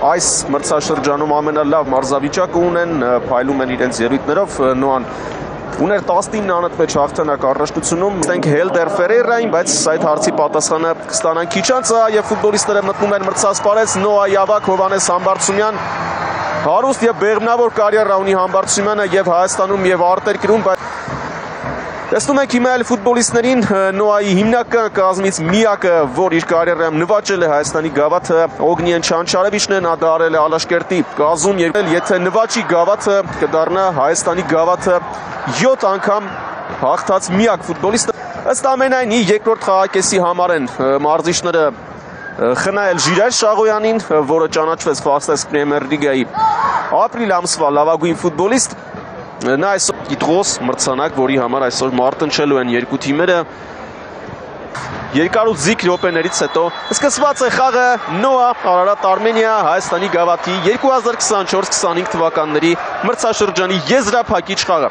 այս մրցաշրջանում ամենալավ մարզավիճակը ունեն, փայլում են իրենց ելույթներով, Նոան ուներ 19 անընդմեջ հաղթանակ առաջնությունում, ստենք Հելդեր Ֆերեյրային, բայց այդ հարցի պատասխանը կստանան քիչ անց եւ ֆուտբոլիստները մտնում են մրցասպարեզ Նոայի ավակ Հովհաննես Համբարձումյան, հարուստ եւ բեղմնավոր կարիերա ունի Համբարձումյանը եւ Հայաստանում եւ արտերկրում, տեսնում ենք հիմա էլ ֆուտբոլիստներին Նոայի հիմնական կազմից միակը, որ իր կարիերայում նվաճել է Հայաստանի գավաթը, Օգնիեն Չանչարևիչն է, նա դարել է Ալաշկերտի կազում, եթե նվաճի գավաթը կդառնա Հայաստանի գավաթը 7 անգամ հաղթած միակ ֆուտբոլիստը։ Ըստ ամենայնի երկրորդ խաղակեսի համար են մարզիչները խնայել Ժիրայր Շաղոյանին, որը ճանաչվեց Ֆաստես Պրեմիեր լիգայի ապրիլ ամսվա լավագույն ֆուտբոլիստ։ Նա այսօր գիտղոս մրցանակ, որի համար այսօր մարտնչելու են երկու թիմերը, երկարուց րոպեներից հետո սկսված է խաղը Նոա Արարատ Արմենիա Հայաստանի գավաթի 2024-25 թվականների մրցաշրջանի եզրափակիչ խաղը։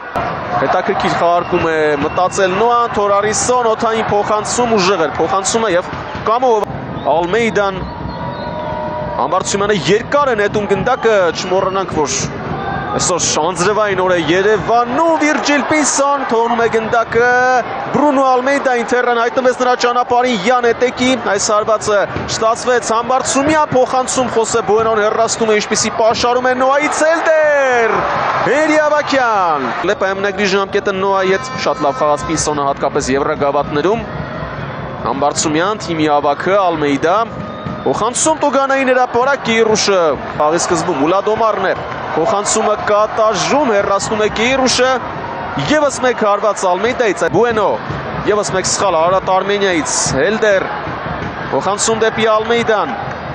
Հետաքրքիր խաղարկում է մտածել Նոան, Թորարիսոն, օդային փոխանցում ուժեղ էր փոխանցումը եւ Կամով Ալմեյդան Համբարձումյանը երկար է նետում գնդակը, չմոռանանք, որ այսօր շանձրևային օր է Երևանում, Վիրջիլ Պիսոն թողնում է գնդակը, Բրունո Ալմեյդային Թերրան հայտնվեց նրա ճանապարհին Յան Էտեկի, այս հարվածը շտացվեց Համբարձումյան, փոխանցում Խոսե Բուենոն հեռացնում է, ինչպիսի պաշարում է Նոայից Հելդեր Հերի Ավակյան։ Լեպայմնագրի ժամկետը Նոայի հետ շատ լավ խաղաց Պիսոնը, հատկապես Եվրագավաթներում։ Համբարձումյան, թիմի ավագը Ալմեյդա, փոխանցում Տուգանային հրապարակ Կիռուշը, խաղի սկզբում Ուլադոմարն է, փոխանցումը կատաժում, հեռացնում է Կիռուշը, եւս մեկ հարված Ալմեյդայից, Բուենո, եւս մեկ սխալ Արարատ Արմենիայից, Հելդեր, փոխանցում դեպի Ալմեյդան,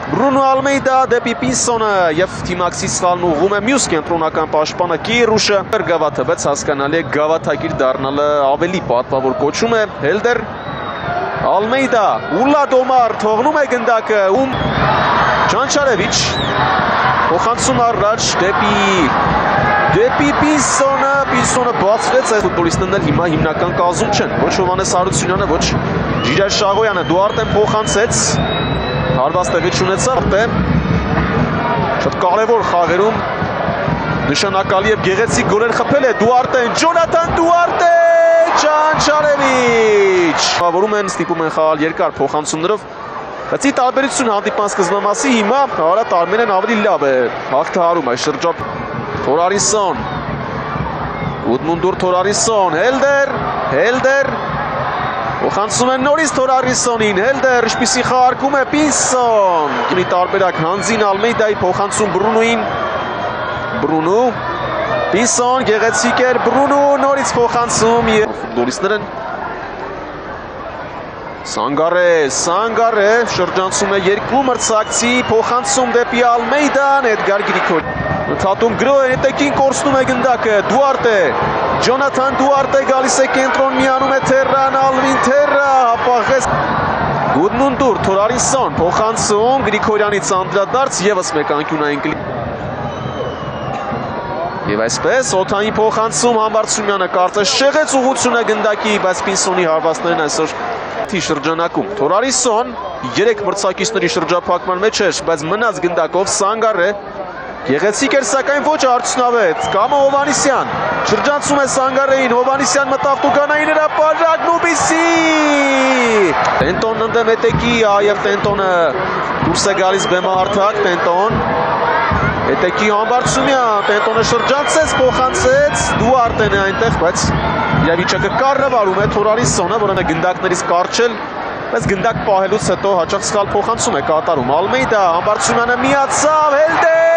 Բրունո Ալմեյդա դեպի Պիսոնը եւ թիմակցի սխալն ուղղում է մյուս կենտրոնական պաշտպանը Կիռուշը, գավաթը, բայց հասկանալի է գավաթակիր դառնալը ավելի պատվավոր կոչում է Հելդեր Ալմեյդա, Ուլադոմար թողնում է գնդակը, Չանչարևիչ փոխանցում առաջ դեպի Պիսոնը, Պիսոնը բացվեց, այդ ֆուտբոլիստներն հիմա հիմնական կազմում չեն, ոչ Հովհաննես Հարությունյանը, ոչ Ժիրայր Շաղոյանը, Դուարտեն փոխանցեց, հարված տեղի չունեցավ, շատ կարևոր խաղերում նշանակալի եւ գեղեցիկ գոլեր խփել է Դուարտեն, Ջոնաթան Դուարտե, Չանչարևիչ։ Որում են ստիպում են խաղալ երկար փոխանցումներով, բայց ի տարբերություն հանդիպման սկզբնամասի հիմա Արարատ Արմենիան ավելի լավ է հաղթահարում այս շրջան։ Թորարիսոն, Ուդմունդուր Թորարիսոն, Հելդեր, փոխանցում են նորից Թորարիսոնին, Հելդեր, ինչպիսի խաղարկում է Պիսոն։ Ունի տարբերակ Հանձին Ալմեյդայի փոխանցում Բրունոին, Բրունո, Պիսոն, գեղեցիկ էր Բրունո, նորից փոխանցում եւ ֆուտբոլիստներն Սանգարե, շրջանցում է երկու մրցակցի, փոխանցում դեպի Ալմեյդան, Էդգար Գրիգոր։ Ընդհատում Գրոյեն Էտեկին կորցնում է գնդակը, Դուարտե, Ջոնաթան Դուարտե գալիս է կենտրոն, միանում է Թերրան, Ալվին Թերրա, հապաղեց Գուդմունդուր, Թորարիսոն, փոխանցում, Գրիգորյանից անդրադարձ, եւս մեկ անկյունային կլիպ։ Եվ այսպես օդային փոխանցում Համբարձումյանը կարծես շեղեց ուղղությունը գնդակի, բայց Պիսոնի հարվածներն այսօր շրջանակում Թորարիսոն 3 մրցակիցների շրջափակման մեջ էր, բայց մնաց գնդակով Սանգարե, գեղեցիկ էր սակայն ոչ արդյունավետ, Կամո Հովհաննիսյան շրջանցում է Սանգարեին, Հովհաննիսյան մտավ Տուգանային հրապարակ, Նուբիսի Տենտոնն ընդդեմ Էտեկի, եւ Տենտոնը դուրս է գալիս բեմահարթակ, Տենտոն Էտեկի Համբարձումյան, Տենտոնը շրջանցեց, փոխանցեց, Դուարտեն է այնտեղ, բայց իրավիճակը կառավարում է Թորարիսոնը, որը գնդակներից կարճել, բայց գնդակ պահելուց հետո հաճախ սխալ փոխանցում է կատարում։ Ալմեյդա, Համբարձումյանը միացավ, Հելդեր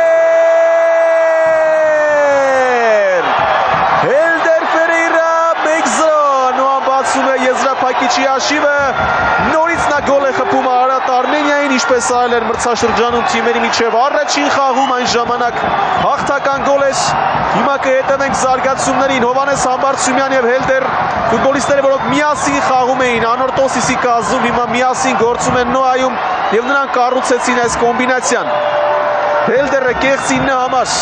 Ֆերեյրա 1-0, Նոան բացում է եզրափակիչի հաշիվը, նորից նա գոլ է խփում Արարատ Արմենիային, ինչպես արել էր մրցաշրջանում թիմերի միջև առաջին խաղում, այն ժամանակ հաղթական գոլ էր։ Հիմա կհետևենք զարգացումներին, Հովհաննես Համբարձումյան եւ Հելդեր ֆուտբոլիստները, որոնք միասին խաղում էին Անորտոսիսի կազմում, հիմա միասին գործում են Նոայում եւ նրանք կառուցեցին այս կոմբինացիան։ Հելդերը կեղծ 9 համար,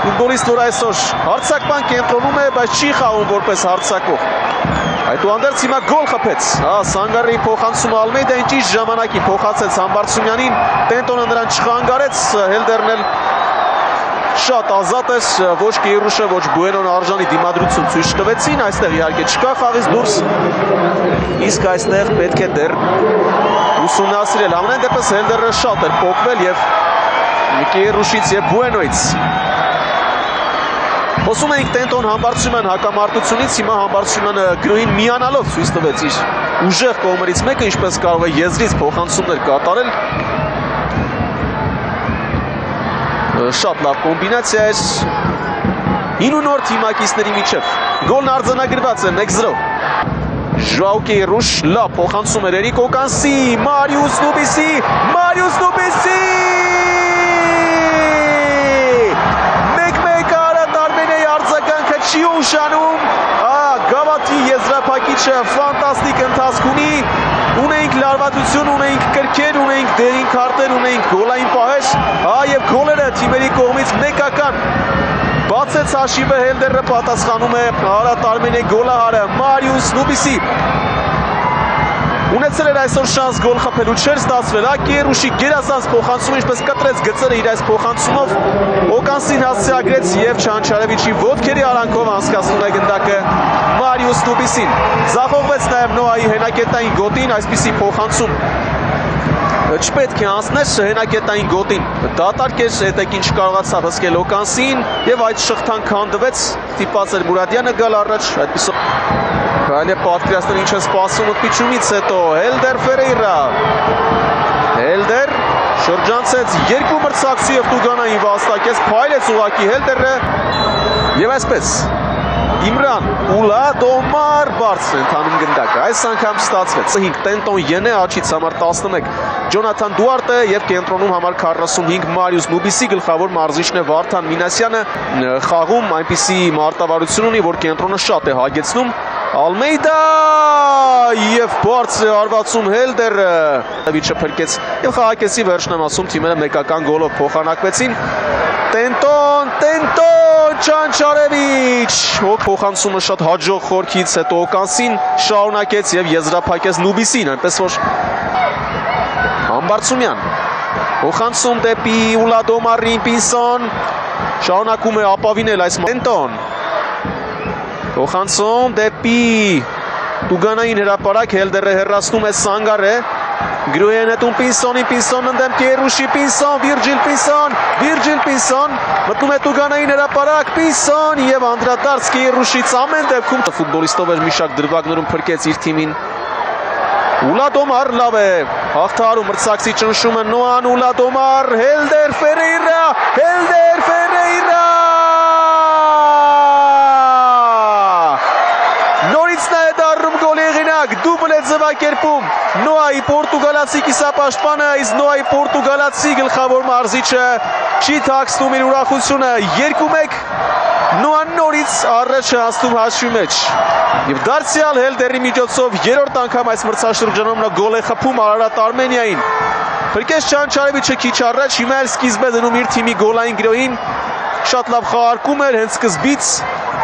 ֆուտբոլիստ, որ այսօր հարձակման կենտրոնում է, բայց չի խաղում որպես հարձակվող։ Այդուհանդերձ հիմա գոլ խփեց։ Սանգարի փոխանցումը Ալմեյդային ճիշտ ժամանակին փոխացեց Համբարձումյանին, Տենտոնը նրան չխանգարեց, Հելդերն էլ շատ ազատ էր, ոչ Կեյրուշը, ոչ Բուենոն արժանի դիմադրություն ցույց տվեցին, այստեղ իհարկե չկա խաղից դուրս, իսկ այստեղ պետք է դեռ ուսումնասիրել։ Ամենայն դեպս Հելդերը շատ էր փոխվել եւ Կեյրուշից եւ Բուենոից։ Խոսում ենք Տենտոն Համբարձումյան հակամարտությունից, հիմա Համբարձումյանը գրոհին միանալով ցույց տվեց իր ուժեղ կողմերից մեկը, ինչպես կարող է եզրից փոխանցումներ կատարել։ Շատ լավ կոմբինացիա էր 9 նոր թիմակիցների միջև։ Գոլն արձանագրված է 1-0։ Ժուաու Կեյրուշ, լավ փոխանցում էր Էրիկ Օկանսի, Մարիուս Նուբիսի, չի ուշանում, Գավաթի եզրափակիչը ֆանտաստիկ ընթացք ունի, ունենք լարվածություն, ունենք կրքեր, ունենք դերին քարտեր, ունենք գոլային պահեր, եւ գոլերը թիմերի կողմից մեկական բացեց հաշիվը, Հելդերը պատասխանում է Արարատ Արմենիայի գոլահարը Մարիուս Նուբիսի։ Ունեցել էր այսօր շանս գոլ խփելու, չէր ստացվել, Կեյրուշի գերազանց փոխանցումը, ինչպես կտրեց գծերը իր այս փոխանցումով, Օկանսին հասցեագրեց եւ Չանչարևիչի ոտքերի արանքով անցկացնում է գնդակը Մարիուս Նուբիսին։ Ձախողվեց նաեւ Նոայի հենակետային գոտին, այսպիսի փոխանցում չպետք է անցներ հենակետային գոտին, դատարկ էր, հետեքին չկարողացավ հսկել Օկանսին եւ այդ շղթան քանդվեց, ստիպված էր Մուրադյանը գալ առաջ, այդպիսով Կարելի է պատկերացնել ինչ է սպասում ընդմիջումից հետո Հելդեր Ֆերեյրա։ Հելդեր շրջանցեց երկու մրցակցի եւ Տուգանային վաստակեց, փայլեց ուղակի Հելդերը եւ այսպես Իմրան Ուլադոմար բարձր ընթանում գնդակը, այս անգամ ստացվեց 5 Տենտոն Յենե աչից համար 11 Ջոնաթան Դուարտը եւ կենտրոնում համար 45 Մարիուս Նուբիսի, գլխավոր մարզիչն է Վարդան Մինասյանը, խաղում այնպիսի մարտավարություն ունի, որ կենտրոնը շատ է հագեցնում Ալմեյդա եւ բարձր արվածում Հելդերը Վիչը փրկեց եւ խաղակեսի վերջն եմ ասում թիմերը մեկական գոլով փոխանակվեցին Տենտոն Չանչարևիչ փոխանցումը շատ հաջող խորքից հետո Օկանսին շարունակեց եւ եզրափակեց Նուբիսին այնպես որ Համբարձումյան փոխանցում դեպի Ուլադոմարին Պինսոն շարունակում է ապավինել այս Տենտոն Փոխանցում դեպի Տուգանային հրապարակ Հելդերը հեռացնում է Սանգարը գրոհի է նետում Պինսոնին Պինսոնն ընդդեմ Կեյրուշի Պինսոն Վիրջիլ Պինսոն մտնում է Տուգանային հրապարակ Պինսոն եւ անդրադարձ Կեյրուշից ամեն դեպքում ֆուտբոլիստով էր մի շարք դրվագներում փրկեց իր թիմին Ուլադոմար լավ է հաղթահարում մրցակցի ճնշումը Նոան Ուլադոմար Հելդեր Ֆերեյրա Դուբլ է ձևակերպում Նոայի պորտուգալացի կիսապաշտպանը, իսկ Նոայի պորտուգալացի գլխավոր մարզիչը չի թաքցնում իր ուրախությունը 2-1 Նոան նորից առաջ է հասնում հաշվի մեջ եւ դարձյալ Հելդերի միջոցով երրորդ անգամ այս մրցաշրջանում նա գոլ է խփում Արարատ Արմենիային Փրկեց Չանչարևիչը քիչ առաջ հիմա էլ սկիզբ է դնում իր թիմի գոլային գրոհին շատ լավ խաղարկում էր հենց սկզբից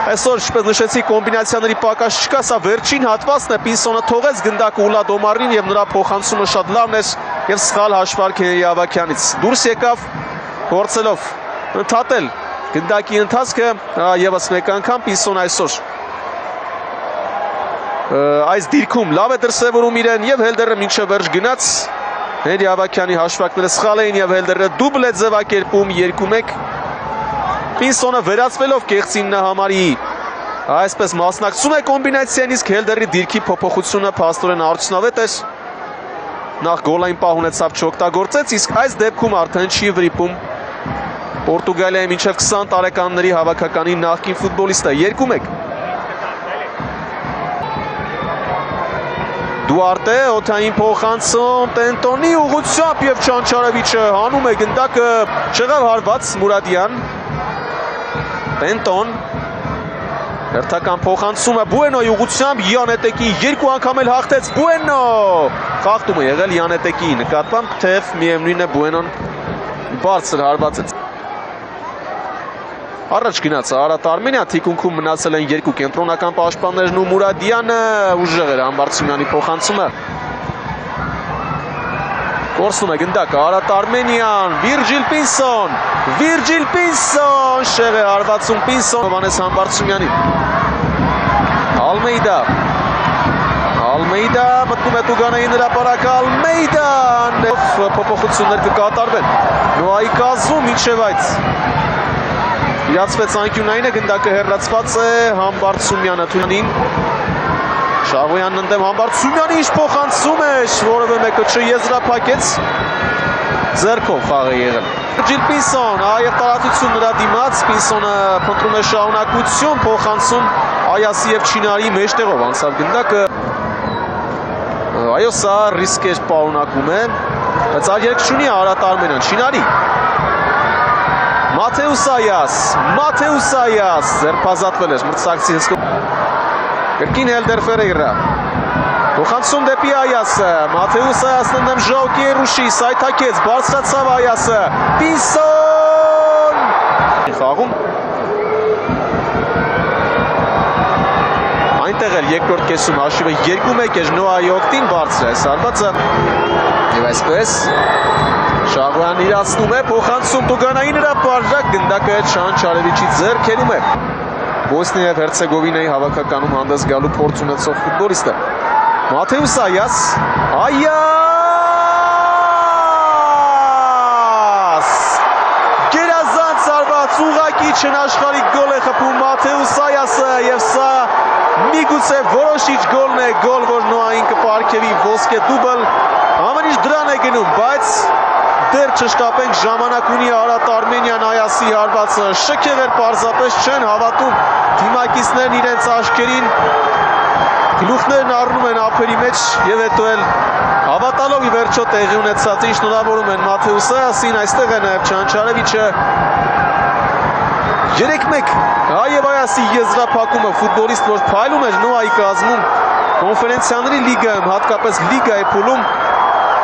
Այսօր, ինչպես նշեցի, կոմբինացիաների պակաս չկա, սա վերջին հատվածն է, Պինսոնը թողեց գնդակը Ուլադոմարին եւ նրա փոխանցումը շատ լավն էր եւ սխալ հաշվարկ Հենրի Ավագյանից։ Դուրս եկավ փորձելով ընդհատել գնդակի ընթացքը, եւս մեկ անգամ Պինսոն այսօր այս դիրքում լավ է դրսևորում իրեն եւ Հելդերը մինչեւ վերջ գնաց Հենրի Ավագյանի հաշվարկները սխալ էին եւ Հելդերը դուբլ է ձևակերպում 2-1 Պինսոնը վերացվելով կեղծին համարի այսպես մասնակցում է կոմբինացիան իսկ Հելդերի դիրքի փոփոխությունը փաստորեն արդյունավետ էր նախ գոլային պահ ունեցավ չօգտագործեց իսկ այս դեպքում արդեն չի վրիպում Պորտուգալիայի մինչև 20 տարեկանների հավաքականի նախկին ֆուտբոլիստը 2-1 Դուարտե օթային փոխանցում Տենտոնի ուղղությամբ եւ Չանչարևիչը հանում է գնդակը չեղավ հարված Մուրադյան Տենտոն հերթական փոխանցումը Բուենոյի ուղղությամբ Յանետեկի երկու անգամ էլ հաղթեց Բուենո խախտում է եղել Յանետեկի նկատմամբ թեև միևնույն է Բուենոն բարձր հարվածեց Առաջ գնաց Արարատ Արմենիա, թիկունքում մնացել են երկու կենտրոնական պաշտպաններն ու Մուրադյանը ուժեղ էր Համբարձումյանի փոխանցումը։ Կորսնում է գնդակը Արարատ Արմենիան, Վիրջիլ Պինսոն, շեղ է հարվածում Պինսոն, Հովհաննես Համբարձումյանին։ Ալմեյդա մտնում է Տուգանային հրապարակը, Ալմեյդան փոփոխություններ կկատարվեն Նոայի կազմում, մինչև այդ իրացվեց անկյունայինը, գնդակը հեռացված է Համբարձումյանը Թուրանին, Շաղոյանն ընդդեմ Համբարձումյանի ինչ փոխանցում է, որևէ մեկը չեզրափակեց, ձեռքով խաղ է եղել։ Վիրջիլ Պինսոն, այև տարածություն նրա դիմաց, Պինսոնը փնտրում է շարունակություն, փոխանցում Այասի և Չինարի մեջտեղով անցավ գնդակը։ Այո, սա ռիսկ պարունակում է, բայց այլ երկ չունի Արարատ Արմենիան, Չինարի։ Մաթեուս Այաս, ձերբազատվել էր մրցակցի հսկում։ Կրկին Հելդեր Ֆերեյրա, փոխանցում դեպի Այասը, Մաթեուս Այասն ընդդեմ Ժաո Կիերուշի, սայթաքեց, բարձրացավ Այասը, Պինսոն խաղում։ Այնտեղ էլ երկրորդ կեսում հաշիվը 2-1 էր Նոայի օգտին, բարձր է այս հարվածը։ Եվ այսպես Շաղոյանն իրացնում է, փոխանցում Տուգանային հրապարակ, գնդակը Չանչարևիչի ձեռքերում է։ Բոսնիա և Հերցեգովինայի հավաքականում հանդես գալու փորձ ունեցող ֆուտբոլիստը։ Մաթեուս Այաս, գերազանց արված ուղղակի չնաշխարհիկ գոլ է խփում Մաթեուս Այասը և սա միգուցե որոշիչ գոլն է, գոլ, որ Նոային կպարգևի ոսկե դուբլ, ամեն ինչ դրան է գնում, բայց դեռ չշտապենք, ժամանակ ունի Արարատ Արմենիան, Այասի հարվածը շքեղեր պարզապես չեն հավատում թիմակիցներն իրենց աչքերին, գլուխներն առնում են ափերի մեջ և հետո էլ հավատալով ի վերջո տեղի ունեցածին շնորհավորում են Մաթեուս Այասին, այստեղ է նաև Չանչարևիչը 3-1 Հայև Այասի եզրափակումը, ֆուտբոլիստ, որ փայլում էր Նոայի կազմում, կոնֆերենցիաների լիգայում, հատկապես լիգայի փուլում,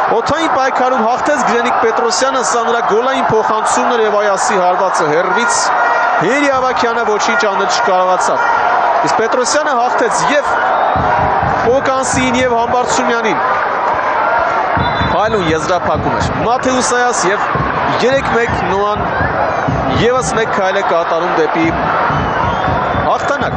օդային պայքարում հաղթեց Գրենիկ Պետրոսյանը, սա նրա գոլային փոխանցումն էր և Այասի հարվածը հեռվից Հերի Ավագյանը ոչինչ անել չկարողացավ։ Իսկ Պետրոսյանը հաղթեց և Պոկանսին և Համբարձումյանին։ Փայլուն եզրափակում էր Մաթեուս Այաս և 3-1 Նոան ևս մեկ քայլ է կատարում դեպի հաղթանակ։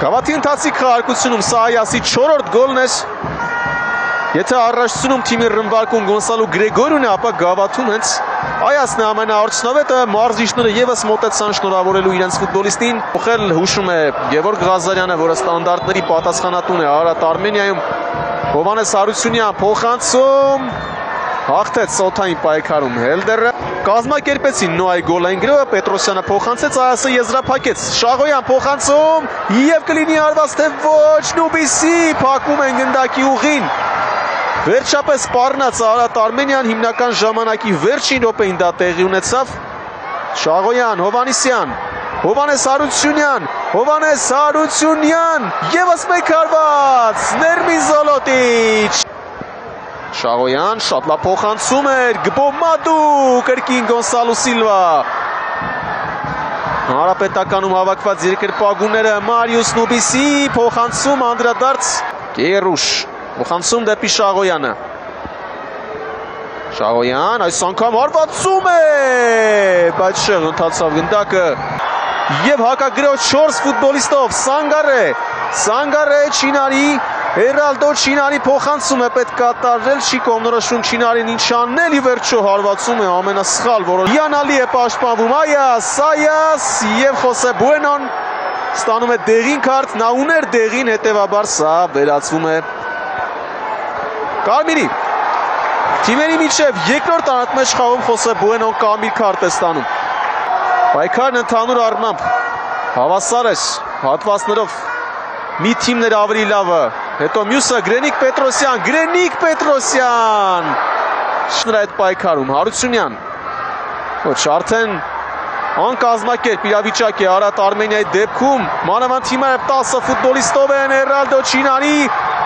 Գավաթի ընթացիկ խաղարկությունում սա Այասի 4-րդ գոլն էր։ Եթե առաջացնում թիմի ռմբարկուն Գոնսալո Գրեգորյուն է, ապա Գավաթում հենց Այասն է ամենաարդյունավետը, մարզիչները ևս մոտեցան շնորհավորելու իրենց ֆուտբոլիստին։ Փոխել հուշում է Գևորգ Ղազարյանը, որը ստանդարտների պատասխանատուն է Արարատ Արմենիայում։ Հովհաննես Հարությունյան փոխանցում, հաղթեց օդային պայքարում Հելդերը, կազմակերպեցին Նոայի գոլային գրոհը, Պետրոսյանը փոխանցեց, Այասը եզրափակեց, Շաղոյան փոխանցում և կլինի հարված, թե ոչ, Նուբիսի փակում են գնդակի ուղին։ Վերջապես սպառնաց Արարատ Արմենիան, հիմնական ժամանակի վերջին րոպեին դա տեղի ունեցավ։ Շաղոյան, Հովհաննիսյան, Հովհաննես Հարությունյան, ևս մեկ հարված, Ներմին Զոլոտիչ։ Շաղոյան շատ լավ փոխանցում էր, Գբոմադու, կրկին Գոնսալո Սիլվա։ Հանրապետականում հավաքված երկրպագուները Մարիուս Նուբիսի փոխանցում, անդրադարձ Կիերուշ, փոխանցում դեպի Շաղոյանը։ Շաղոյան այս անգամ հարվածում է, բայց շեղ ընթացավ գնդակը և հակագրող 4 ֆուտբոլիստով Սանգարե Չինարի, Էրալդո Չինարի փոխանցում է պետք կատարել, չի կողմնորոշում Չինարին ինչ անել, ի վերջո հարվածում է ամենասխալ որոշ։ Հիանալի է պաշտպանվում Այաս և Խոսե Բուենոն ստանում է դեղին քարտ, նա ուներ դեղին, հետևաբար սա վերածվում է կարմիրի։ Թիմերի միջև երկրորդ անհատմեջ խաղում Խոսե Բուենոն կարմիր քարտ է ստանում։ Պայքարն ընդհանուր առմամբ հավասար էր հատվածներով, մի թիմն էր ավելի լավը, հետո մյուսը Գրենիկ Պետրոսյան, նրա այդ պայքարում Հարությունյան, ոչ արդեն անկազմակերպ իրավիճակ է Արարատ Արմենիայի դեպքում, մանավանդ թիմը 10 ֆուտբոլիստով են, Էրալդո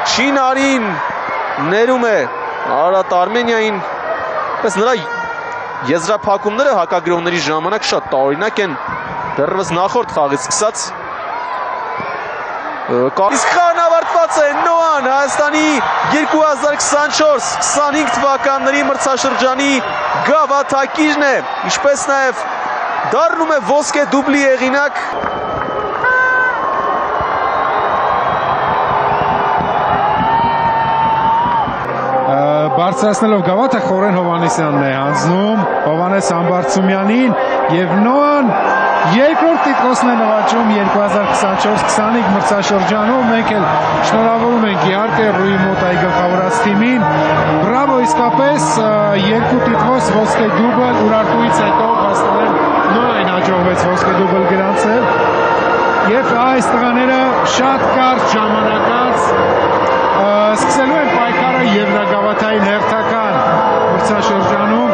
Չինարին ներում է Արարատ Արմենիային, պես նրա եզրափակումները հակագրողների ժամանակ շատ տարօրինակ են, դեռևս նախորդ խաղից սկսած։ Իսկ խաղն ավարտված է, Նոան Հայաստանի 2024-25 թվականների մրցաշրջանի գավաթակիրն է, ինչպես նաև դառնում է ոսկե դուբլի հեղինակ։ Բարձրացնելով գավաթը Խորեն Հովհաննիսյանն է հանձնում Հովհաննես Համբարձումյանին եւ Նոան երկրորդ տիտղոսն է նվաճում 2024-25 մրցաշրջանում։ Մենք էլ շնորհավորում ենք իհարկե Ռուի Մոտայի գլխավորած թիմին։ Բրավո, իսկապես երկու տիտղոս ոսկե դուբլ Ուրարտուից հետո փաստորեն Նոային հաջողվեց ոսկե դուբլ գրանցել եւ այս տղաները շատ կարճ ժամանակած սկսելու են պայքարը Եվրագավաթային հերթական մրցաշրջանում